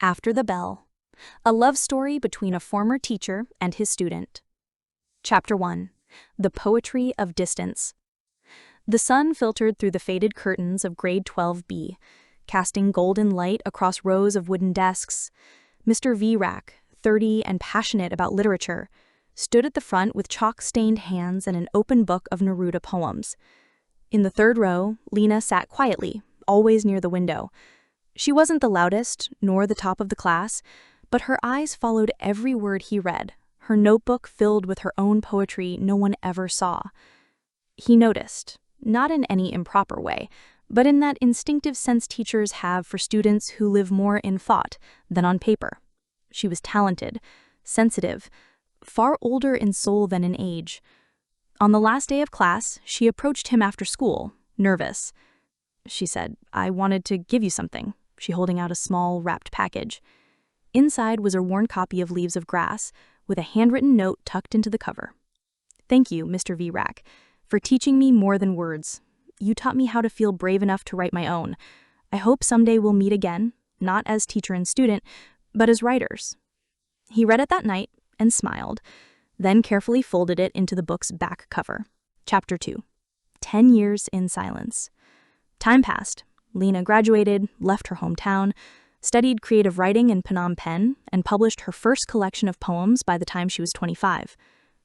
After the Bell, a love story between a former teacher and his student. Chapter 1. The Poetry of Distance. The sun filtered through the faded curtains of grade 12B, casting golden light across rows of wooden desks. Mr. Vrak, 30 and passionate about literature, stood at the front with chalk-stained hands and an open book of Neruda poems. In the third row, Lena sat quietly, always near the window. She wasn't the loudest, nor the top of the class, but her eyes followed every word he read, her notebook filled with her own poetry no one ever saw. He noticed, not in any improper way, but in that instinctive sense teachers have for students who live more in thought than on paper. She was talented, sensitive, far older in soul than in age. On the last day of class, she approached him after school, nervous. She said, "I wanted to give you something," she holding out a small, wrapped package. Inside was a worn copy of Leaves of Grass, with a handwritten note tucked into the cover. "Thank you, Mr. Vrak, for teaching me more than words. You taught me how to feel brave enough to write my own. I hope someday we'll meet again, not as teacher and student, but as writers." He read it that night and smiled, then carefully folded it into the book's back cover. Chapter 2. 10 Years in Silence. Time passed. Lena graduated, left her hometown, studied creative writing in Phnom Penh, and published her first collection of poems by the time she was 25.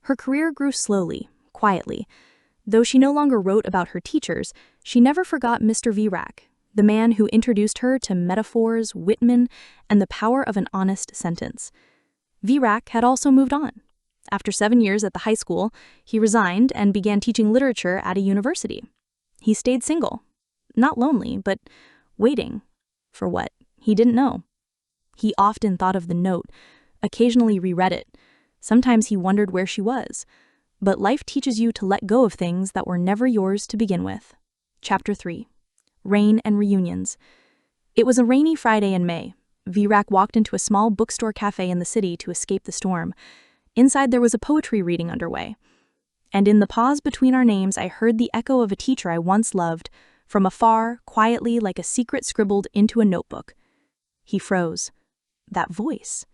Her career grew slowly, quietly. Though she no longer wrote about her teachers, she never forgot Mr. Vrak, the man who introduced her to metaphors, Whitman, and the power of an honest sentence. Vrak had also moved on. After 7 years at the high school, he resigned and began teaching literature at a university. He stayed single. Not lonely, but waiting. For what? He didn't know. He often thought of the note, occasionally reread it. Sometimes he wondered where she was. But life teaches you to let go of things that were never yours to begin with. Chapter 3. Rain and Reunions. It was a rainy Friday in May. Vrak walked into a small bookstore cafe in the city to escape the storm. Inside there was a poetry reading underway. And in the pause between our names, I heard the echo of a teacher I once loved, from afar, quietly, like a secret scribbled into a notebook. He froze. That voice.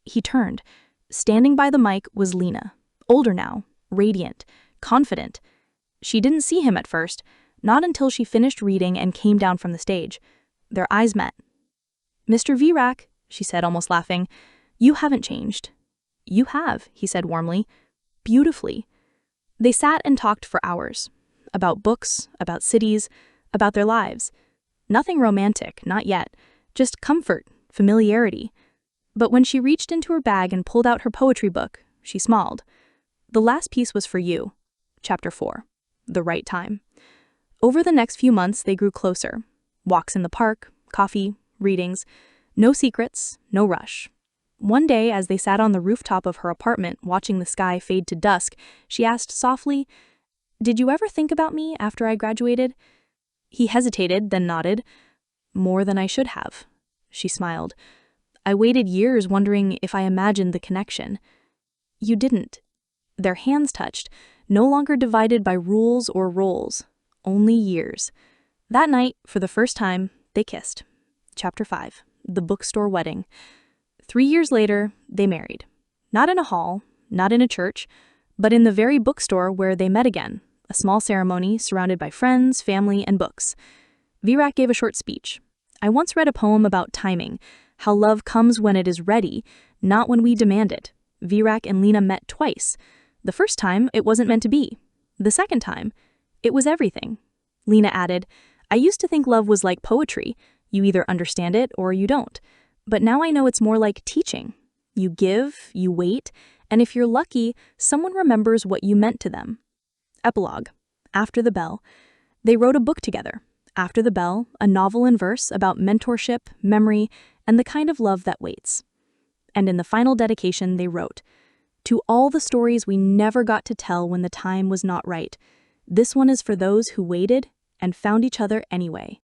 He turned. Standing by the mic was Lena, older now, radiant, confident. She didn't see him at first, not until she finished reading and came down from the stage. Their eyes met. "Mr. Vrak," she said, almost laughing, "you haven't changed." "You have," he said warmly. "Beautifully." They sat and talked for hours. About books, about cities, about their lives. Nothing romantic, not yet. Just comfort, familiarity. But when she reached into her bag and pulled out her poetry book, she smiled. The last piece was for you. Chapter 4. The Right Time. Over the next few months, they grew closer. Walks in the park, coffee, readings. No secrets, no rush. One day, as they sat on the rooftop of her apartment watching the sky fade to dusk, she asked softly, "Did you ever think about me after I graduated?" He hesitated, then nodded. "More than I should have." She smiled. "I waited years wondering if I imagined the connection." "You didn't." Their hands touched, no longer divided by rules or roles, only years. That night, for the first time, they kissed. Chapter 5. The Bookstore Wedding. 3 years later, they married. Not in a hall, not in a church, but in the very bookstore where they met again, a small ceremony surrounded by friends, family, and books. Vrak gave a short speech. "I once read a poem about timing, how love comes when it is ready, not when we demand it." Vrak and Lena met twice. The first time, it wasn't meant to be. The second time, it was everything. Lena added, "I used to think love was like poetry. You either understand it or you don't. But now I know it's more like teaching. You give, you wait, and if you're lucky, someone remembers what you meant to them." Epilogue. After the Bell. They wrote a book together. After the Bell, a novel in verse about mentorship, memory, and the kind of love that waits. And in the final dedication, they wrote, "To all the stories we never got to tell when the time was not right, this one is for those who waited and found each other anyway."